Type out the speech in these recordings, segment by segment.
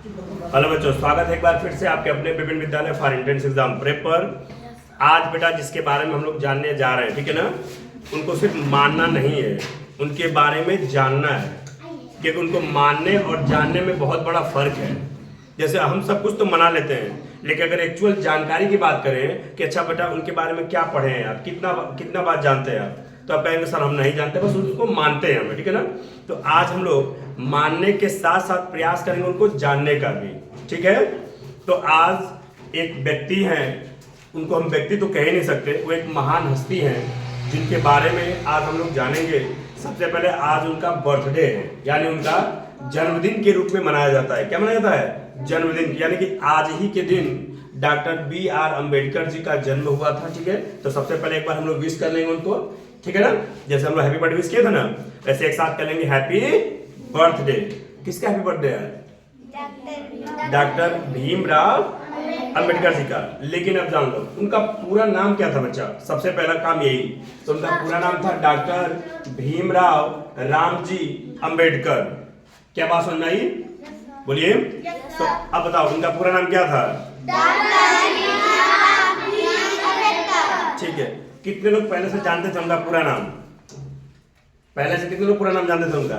Hello बच्चों, स्वागत है एक बार फिर से आपके अपने विभिन्न विद्यालय फॉर एंट्रेंस एग्जाम प्रेप पर। आज बेटा जिसके बारे में हम लोग जानने जा रहे हैं, ठीक है ना, उनको सिर्फ मानना नहीं है, उनके बारे में जानना है, क्योंकि उनको मानने और जानने में बहुत बड़ा फर्क है। जैसे हम सब कुछ तो मना लेते हैं, लेकिन अगर एक्चुअल जानकारी की बात करें कि अच्छा बेटा उनके बारे में क्या पढ़े हैं आप, कितना बात जानते हैं आप, तो आप कहेंगे सर हम नहीं जानते, बस उसको मानते हैं हमें, ठीक है ना। तो आज हम लोग मानने के साथ साथ प्रयास करेंगे उनको जानने का भी, ठीक है। तो आज एक व्यक्ति हैं, उनको हम व्यक्ति तो कह ही नहीं सकते, वो एक महान हस्ती हैं जिनके बारे में आज हम लोग जानेंगे। सबसे पहले आज उनका बर्थडे है, यानी उनका जन्मदिन के रूप में मनाया जाता है। क्या मनाया जाता है? जन्मदिन, यानी कि आज ही के दिन डॉक्टर B.R. अम्बेडकर जी का जन्म हुआ था, ठीक है। तो सबसे पहले एक बार हम लोग विश कर लेंगे उनको, ठीक है ना। जैसे हम लोग हैप्पी बर्थडे विश किए थे ना, वैसे एक साथ कर लेंगे हैप्पी बर्थडे। किसका हैप्पी बर्थडे है? डॉक्टर भीमराव अंबेडकर जी का। लेकिन अब जान लो उनका पूरा नाम क्या था बच्चा, सबसे पहला काम यही। तो उनका पूरा नाम था डॉक्टर भीमराव रामजी अंबेडकर। क्या बात समझ में आई? बोलिए। तो अब बताओ उनका पूरा नाम क्या था? ठीक है, कितने लोग पहले से जानते थे उनका पूरा नाम? पहले से कितने लोग पूरा नाम जानते थे उनका?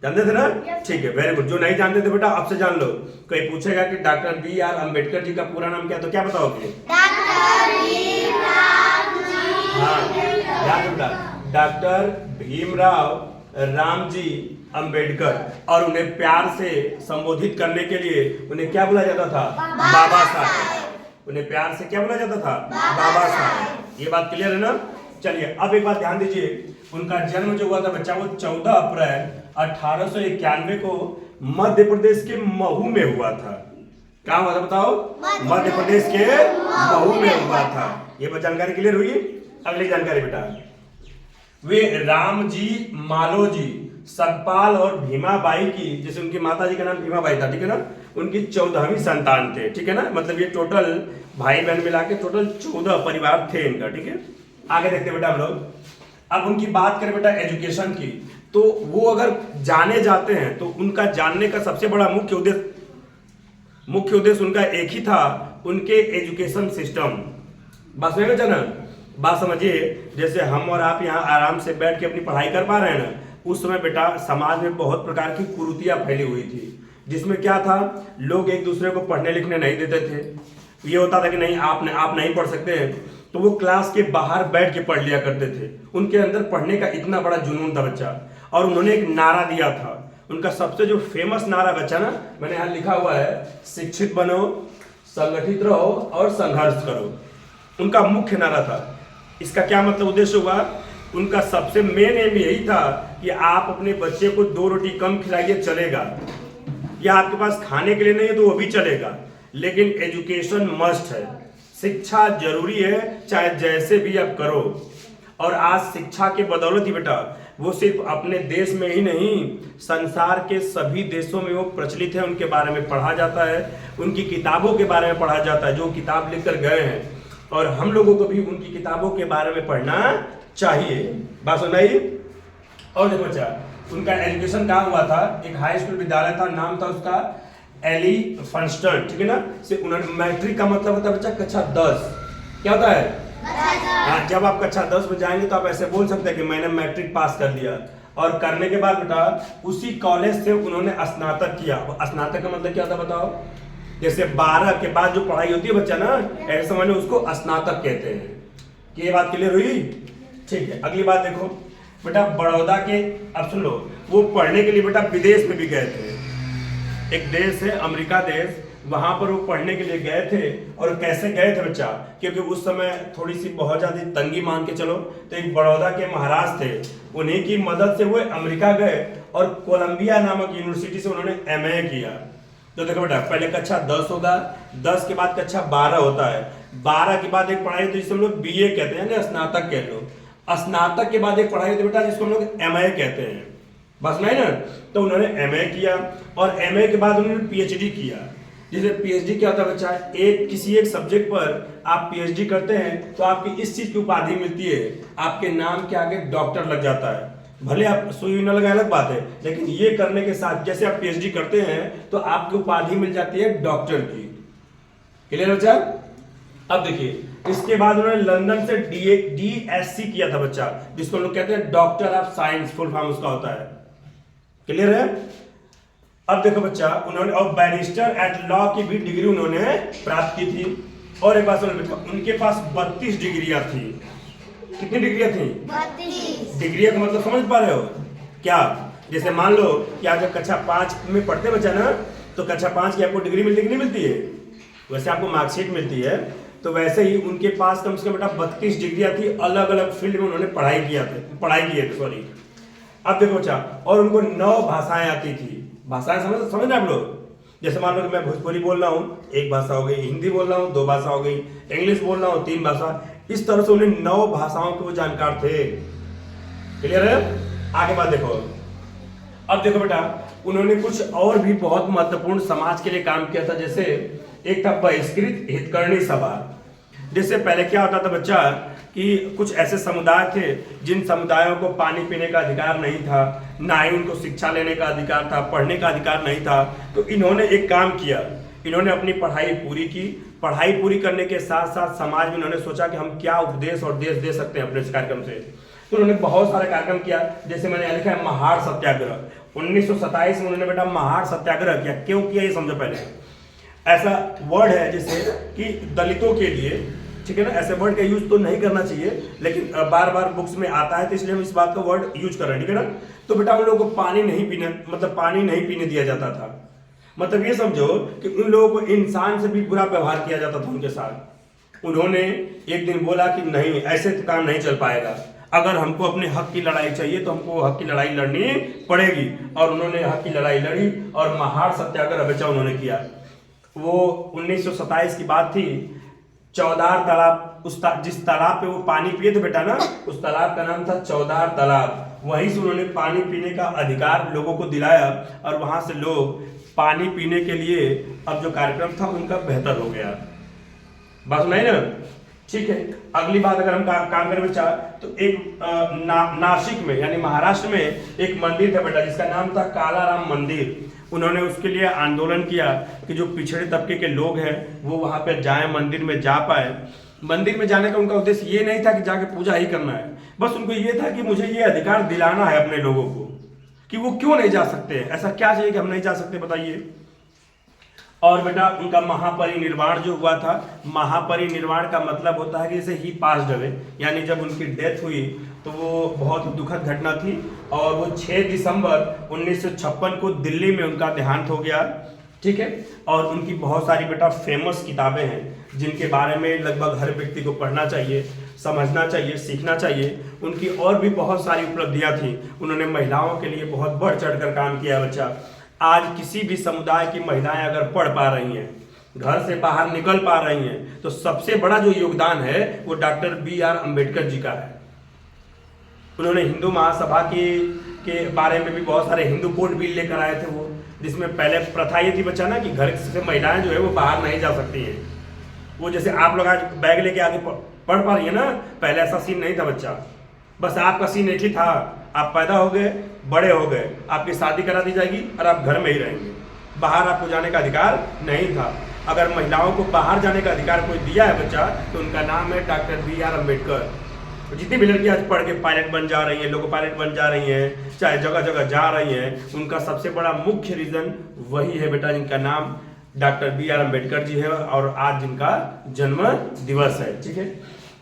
जानते थे ना? ठीक है, वेरी गुड। जो नहीं जानते थे बेटा अब से जान लो। कोई पूछेगा कि डॉक्टर B.R. अम्बेडकर जी का पूरा नाम क्या, तो क्या बताओगे? डॉक्टर भीमराव रामजी अंबेडकर। और उन्हें प्यार से संबोधित करने के लिए उन्हें क्या बोला जाता था? बाबा साहब। उन्हें प्यार से क्या बोला जाता था? बाबा साहब। ये बात क्लियर है ना? चलिए अब एक बात ध्यान दीजिए, उनका जन्म जो हुआ था बच्चा वो 14 अप्रैल 1891 को मध्य प्रदेश के महू में हुआ था। क्या हुआ था बताओ? मध्य प्रदेश के महू में हुआ था। ये बात जानकारी क्लियर हुई? अगली जानकारी बेटा, वे रामजी, मालोजी, सतपाल और भीमाबाई की, जैसे उनकी माता जी का नाम भीमाबाई था, ठीक है ना, उनकी 14वीं संतान थे, ठीक है ना। मतलब ये टोटल भाई बहन मिला के टोटल 14 परिवार थे इनका, ठीक है। आगे देखते बेटा हम लोग। अब उनकी बात करें बेटा एजुकेशन की, तो वो अगर जाने जाते हैं तो उनका जानने का सबसे बड़ा मुख्य उद्देश्य उनका एक ही था, उनके एजुकेशन सिस्टम। बात समझ में ना? बात समझिए, जैसे हम और आप यहाँ आराम से बैठ के अपनी पढ़ाई कर पा रहे हैं ना, उस समय बेटा समाज में बहुत प्रकार की कुरीतियां फैली हुई थी, जिसमें क्या था, लोग एक दूसरे को पढ़ने लिखने नहीं देते थे। ये होता था कि नहीं आप नहीं पढ़ सकते हैं, तो वो क्लास के बाहर बैठ के पढ़ लिया करते थे। उनके अंदर पढ़ने का इतना बड़ा जुनून था बच्चा। और उन्होंने एक नारा दिया था, उनका सबसे जो फेमस नारा बच्चा ना, मैंने यहाँ लिखा हुआ है, शिक्षित बनो, संगठित रहो और संघर्ष करो। उनका मुख्य नारा था। इसका क्या मतलब उद्देश्य हुआ? उनका सबसे मेन एम यही था कि आप अपने बच्चे को 2 रोटी कम खिलाइए चलेगा, या आपके पास खाने के लिए नहीं है तो वो भी चलेगा, लेकिन एजुकेशन मस्ट है। शिक्षा जरूरी है, चाहे जैसे भी आप करो। और आज शिक्षा के बदौलत ही बेटा वो सिर्फ अपने देश में ही नहीं, संसार के सभी देशों में वो प्रचलित है। उनके बारे में पढ़ा जाता है, उनकी किताबों के बारे में पढ़ा जाता है, जो किताब लिखकर गए हैं। और हम लोगों को भी उनकी किताबों के बारे में पढ़ना चाहिए। बात सुनाई? और देखो बच्चा, उनका एजुकेशन कहाँ हुआ था? एक हाई स्कूल विद्यालय था, नाम था उसका एली फंस्टन, ठीक है ना। से उन्होंने मैट्रिक का मतलब होता है बच्चा कक्षा 10। क्या होता है? हाँ, जब आप कक्षा 10 में जाएंगे तो आप ऐसे बोल सकते हैं कि मैंने मैट्रिक पास कर लिया। और करने के बाद बेटा उसी कॉलेज से उन्होंने स्नातक किया। स्नातक का मतलब क्या होता है बताओ? जैसे 12 के बाद जो पढ़ाई होती है बच्चा ना, ऐसे समझ लो उसको स्नातक कहते हैं। कि ये बात क्लियर हुई? ठीक है, अगली बात देखो बेटा, बड़ौदा के, अब सुन लो, वो पढ़ने के लिए बेटा विदेश में भी गए थे। एक देश है अमेरिका देश, वहां पर वो पढ़ने के लिए गए थे। और कैसे गए थे बच्चा? क्योंकि उस समय थोड़ी सी बहुत ज्यादा तंगी मान के चलो, तो एक बड़ौदा के महाराज थे, उन्हीं की मदद से वो अमेरिका गए और कोलंबिया नामक यूनिवर्सिटी से उन्होंने MA किया। तो देखो बेटा, पहले कक्षा 10 होगा, 10 के बाद कक्षा 12 होता है, 12 के बाद एक पढ़ाई होती है जिसे हम लोग BA कहते हैं, स्नातक कह लो। स्नातक के बाद एक पढ़ाई होती है बेटा जिसको हम लोग MA कहते हैं। बस नहीं ना? तो उन्होंने MA किया और MA के बाद उन्होंने PhD किया। जैसे PhD क्या होता है बच्चा? किसी एक सब्जेक्ट पर आप PhD करते हैं तो आपकी इस चीज की उपाधि मिलती है, आपके नाम के आगे डॉक्टर लग जाता है। भले आप सुई न लगाए अलग बात है, लेकिन ये करने के साथ जैसे आप पीएचडी करते हैं तो आपको उपाधि मिल जाती है डॉक्टर की। क्लियर बच्चा? अब देखिए, इसके बाद उन्होंने लंदन से डीएससी किया था बच्चा, जिसको लोग कहते हैं doctor of science, full form उसका होता है। क्लियर है? अब देखो बच्चा, उन्होंने और बैरिस्टर एट लॉ की भी डिग्री उन्होंने प्राप्त की थी। और एक बात सुनो बेटा, उनके पास 32 डिग्रियां थी। कितनी डिग्रियां थी? 32। डिग्रियां का मतलब समझ पा रहे हो क्या? जैसे मान लो कि आप जब कक्षा 5 में पढ़ते बच्चा ना, तो कक्षा 5 की आपको डिग्री मिलती कि नहीं मिलती है? वैसे आपको मार्कशीट मिलती है, तो वैसे ही उनके पास कम से कम बेटा 32 डिग्रियां थी, अलग अलग फील्ड में उन्होंने पढ़ाई किए थे सॉरी। अब देखो बच्चा, और उनको 9 भाषाएं आती थी। भाषाएं समझ आप लोग? जैसे मान लो कि मैं भोजपुरी बोल रहा हूँ, एक भाषा हो गई, हिंदी बोल रहा हूँ 2 भाषा हो गई, इंग्लिश बोल रहा हूँ 3 भाषा। इस तरह से उन्हें 9 भाषाओं के वो जानकार थे। क्लियर है? आगे बात देखो। अब देखो बेटा, उन्होंने कुछ और भी बहुत महत्वपूर्ण समाज के लिए काम किया था। जैसे एक था बहिष्कृत हितकर्णी सभा। जैसे पहले क्या होता था बच्चा कि कुछ ऐसे समुदाय थे जिन समुदायों को पानी पीने का अधिकार नहीं था, ना ही उनको शिक्षा लेने का अधिकार था, पढ़ने का अधिकार नहीं था। तो इन्होंने एक काम किया, इन्होंने अपनी पढ़ाई पूरी की। पढ़ाई पूरी करने के साथ साथ समाज में इन्होंने सोचा कि हम क्या उपदेश और देश दे सकते हैं अपने इस कार्यक्रम से। तो उन्होंने बहुत सारे कार्यक्रम किया। जैसे मैंने लिखा है महाड़ सत्याग्रह। 1927 में उन्होंने बेटा महाड़ सत्याग्रह किया। क्यों किया ये समझो पहले। ऐसा वर्ड है जैसे कि दलितों के लिए, ठीक है ना, ऐसे वर्ड का यूज तो नहीं करना चाहिए, लेकिन बार बार बुक्स में आता है, तो इसलिए हम इस बात का वर्ड यूज कर रहे हैं, ठीक है ना। तो बेटा उन लोगों को पानी नहीं पीने दिया जाता था। मतलब ये समझो कि उन लोगों को इंसान से भी बुरा व्यवहार किया जाता था उनके साथ। उन्होंने एक दिन बोला कि नहीं, ऐसे तो काम नहीं चल पाएगा, अगर हमको अपने हक की लड़ाई चाहिए तो हमको हक की लड़ाई लड़नी पड़ेगी। और उन्होंने हक की लड़ाई लड़ी और महाड़ सत्याग्रह बच्चा उन्होंने किया। वो 1927 की बात थी। चौदार तालाब, जिस तालाब पे वो पानी पिए थे बेटा ना, उस तालाब का नाम था चौदार तालाब। वहीं से उन्होंने पानी पीने का अधिकार लोगों को दिलाया और वहां से लोग पानी पीने के लिए अब जो कार्यक्रम था उनका बेहतर हो गया। बात सुनाई ना? ठीक है। अगली बात अगर हम काम करें बच्चा, तो एक नासिक में यानी महाराष्ट्र में एक मंदिर था बेटा, जिसका नाम था कालाराम मंदिर। उन्होंने उसके लिए आंदोलन किया कि जो पिछड़े तबके के लोग हैं वो वहां पे जाएं, मंदिर में जा पाए। मंदिर में जाने का उनका उद्देश्य ये नहीं था कि जाके पूजा ही करना है, बस उनको ये था कि मुझे ये अधिकार दिलाना है अपने लोगों को कि वो क्यों नहीं जा सकते, ऐसा क्या चाहिए कि हम नहीं जा सकते, बताइए। और बेटा उनका महापरिनिर्वाण जो हुआ था, महापरिनिर्वाण का मतलब होता है कि जैसे ही पास्ड अवे, यानी जब उनकी डेथ हुई तो वो बहुत ही दुखद घटना थी। और वो 6 दिसंबर 1956 को दिल्ली में उनका देहांत हो गया, ठीक है। और उनकी बहुत सारी बेटा फेमस किताबें हैं जिनके बारे में लगभग हर व्यक्ति को पढ़ना चाहिए, समझना चाहिए, सीखना चाहिए। उनकी और भी बहुत सारी उपलब्धियां थी। उन्होंने महिलाओं के लिए बहुत बढ़ चढ़ कर काम किया बच्चा। आज किसी भी समुदाय की महिलाएं अगर पढ़ पा रही हैं, घर से बाहर निकल पा रही हैं, तो सबसे बड़ा जो योगदान है वो डॉक्टर BR अम्बेडकर जी का है। उन्होंने हिंदू महासभा के बारे में भी बहुत सारे हिंदू कोड बिल लेकर आए थे वो, जिसमें पहले प्रथा ये थी बच्चा ना कि घर से महिलाएं जो है वो बाहर नहीं जा सकती हैं। वो जैसे आप लोग आज बैग लेके आगे पढ़ पा रही है ना, पहले ऐसा सीन नहीं था बच्चा। बस आपका सीन एक ही था, आप पैदा हो गए, बड़े हो गए, आपकी शादी करा दी जाएगी और आप घर में ही रहेंगे, बाहर आपको जाने का अधिकार नहीं था। अगर महिलाओं को बाहर जाने का अधिकार कोई दिया है बच्चा, तो उनका नाम है डॉक्टर BR अम्बेडकर। जितनी भी लड़कियां आज पढ़ के पायलट बन जा रही हैं, लोको पायलट बन जा रही हैं, चाहे जगह जगह जा रही हैं, उनका सबसे बड़ा मुख्य रीजन वही है बेटा, जिनका नाम डॉक्टर BR अम्बेडकर जी है और आज जिनका जन्म दिवस है, ठीक है।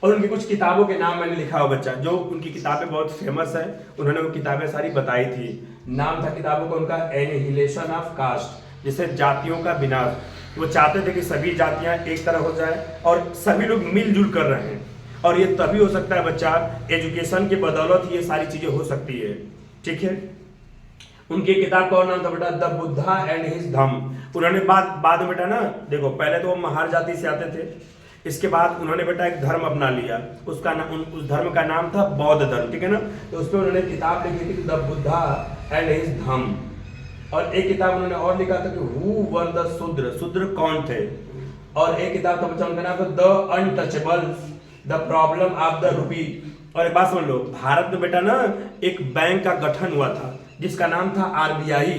और उनकी कुछ किताबों के नाम मैंने लिखा हो बच्चा, जो उनकी किताबें बहुत फेमस है। उन्होंने वो किताबें सारी बताई थी। नाम था किताबों का उनका एनिहिलेशन ऑफ कास्ट, जिसे जातियों का विनाश। वो चाहते थे कि सभी जातियां एक तरह हो जाए और सभी लोग मिलजुल कर रहे हैं, और ये तभी हो सकता है बच्चा, एजुकेशन के बदौलत ये सारी चीजें हो सकती है, ठीक है। उनकी किताब का और नाम था बेटा द बुद्धा एंड हिज धम्म। उन्होंने बाद में बेटा ना, देखो पहले तो वो महार जाति से आते थे, इसके बाद उन्होंने बेटा एक धर्म अपना लिया, उसका उस धर्म का नाम था बौद्ध धर्म, ठीक है ना। तो उस पर उन्होंने किताब लिखी थी द बुद्धा एंड हिज धम्म। और एक किताब उन्होंने और लिखा था कि हु वर द शूद्र, शूद्र कौन थे। और एक किताब था बच्चा उनका नाम था the untouchables, the problem of the rupee, और एक बात समझ लो, भारत में बेटा ना एक बैंक का गठन हुआ था जिसका नाम था आरबीआई।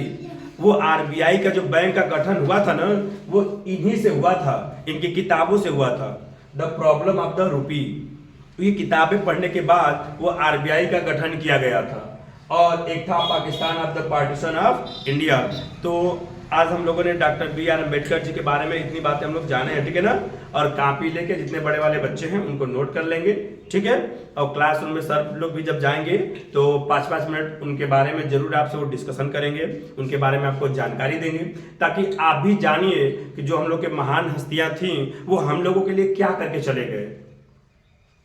वो आरबीआई का जो बैंक का गठन हुआ था ना, वो इन्हीं से हुआ था, इनकी किताबों से हुआ था, the problem of the rupee. ये किताबें पढ़ने के बाद वो आरबीआई का गठन किया गया था। और एक था Pakistan of the partition of India. तो आज हम लोगों ने डॉक्टर बी.आर. अम्बेडकर जी के बारे में इतनी बातें हम लोग जाने हैं, ठीक है ना। और कापी लेके जितने बड़े वाले बच्चे हैं उनको नोट कर लेंगे, ठीक है। और क्लासरूम में सर लोग भी जब जाएंगे तो 5-5 मिनट उनके बारे में जरूर आपसे वो डिस्कशन करेंगे, उनके बारे में आपको जानकारी देंगे, ताकि आप भी जानिए कि जो हम लोग के महान हस्तियां थी वो हम लोगों के लिए क्या करके चले गए।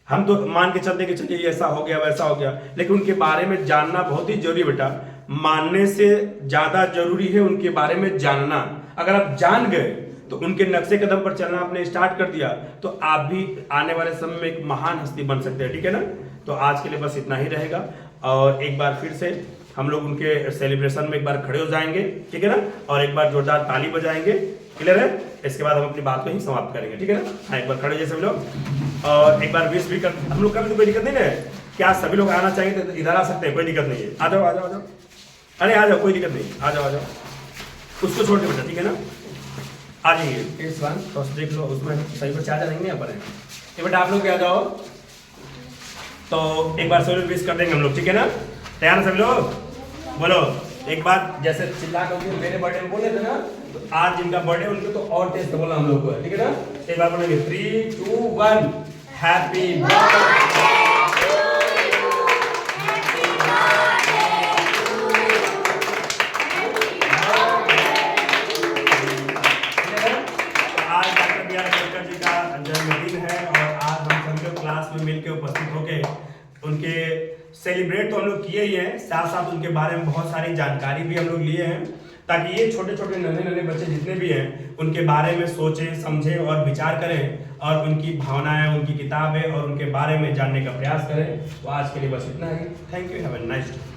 हम तो मान के चलते कि चलिए ये ऐसा हो गया वैसा हो गया, लेकिन उनके बारे में जानना बहुत ही जरूरी बेटा। मानने से ज्यादा जरूरी है उनके बारे में जानना। अगर आप जान गए तो उनके नक्शे कदम पर चलना आपने स्टार्ट कर दिया तो आप भी आने वाले समय में एक महान हस्ती बन सकते हैं, ठीक है ना। तो आज के लिए बस इतना ही रहेगा। और एक बार फिर से हम लोग उनके सेलिब्रेशन में एक बार खड़े हो जाएंगे, ठीक है ना, और एक बार जोरदार ताली बजाएंगे। क्लियर है? इसके बाद हम अपनी बात को ही समाप्त करेंगे, ठीक है ना। हाँ, एक बार खड़े जैसे लोग, और एक बार विश भी कर हम लोग का भी तो कोई दिक्कत नहीं है। क्या सभी लोग आना चाहिए तो इधर आ सकते हैं, कोई दिक्कत नहीं है। आ जाओ आ जाओ आ जाओ, अरे आ जाओ, कोई दिक्कत नहीं, आ जाओ आ जाओ। उसको छोड़ के बेटा, ठीक है ना, आ जाइए। इस बार तो देख लो उसमें सही पर चार्जर नहीं है पर है ये बेटा, आप लोग भी आ जाओ। तो एक बार सभी लोग विश कर देंगे हम लोग, ठीक है ना। तैयार सभी लोग? बोलो एक बार, जैसे चिल्ला कर मेरे बर्थडे में बोले थे ना, तो आज जिनका बर्थडे उनके तो और तेज बोला हम लोग को, ठीक है ना। एक बार बोलेंगे 3, 2, 1 हैप्पी बर्थडे। जन्मदिन है और आज हम सभी लोग क्लास में मिलकर उपस्थित होके उनके सेलिब्रेट तो हम लोग किए ही हैं, साथ साथ उनके बारे में बहुत सारी जानकारी भी हम लोग लिए हैं, ताकि ये छोटे छोटे नन्हे बच्चे जितने भी हैं उनके बारे में सोचें, समझें और विचार करें, और उनकी भावनाएं, उनकी किताबें और उनके बारे में जानने का प्रयास करें। तो आज के लिए बस इतना ही। Thank you, have a nice day.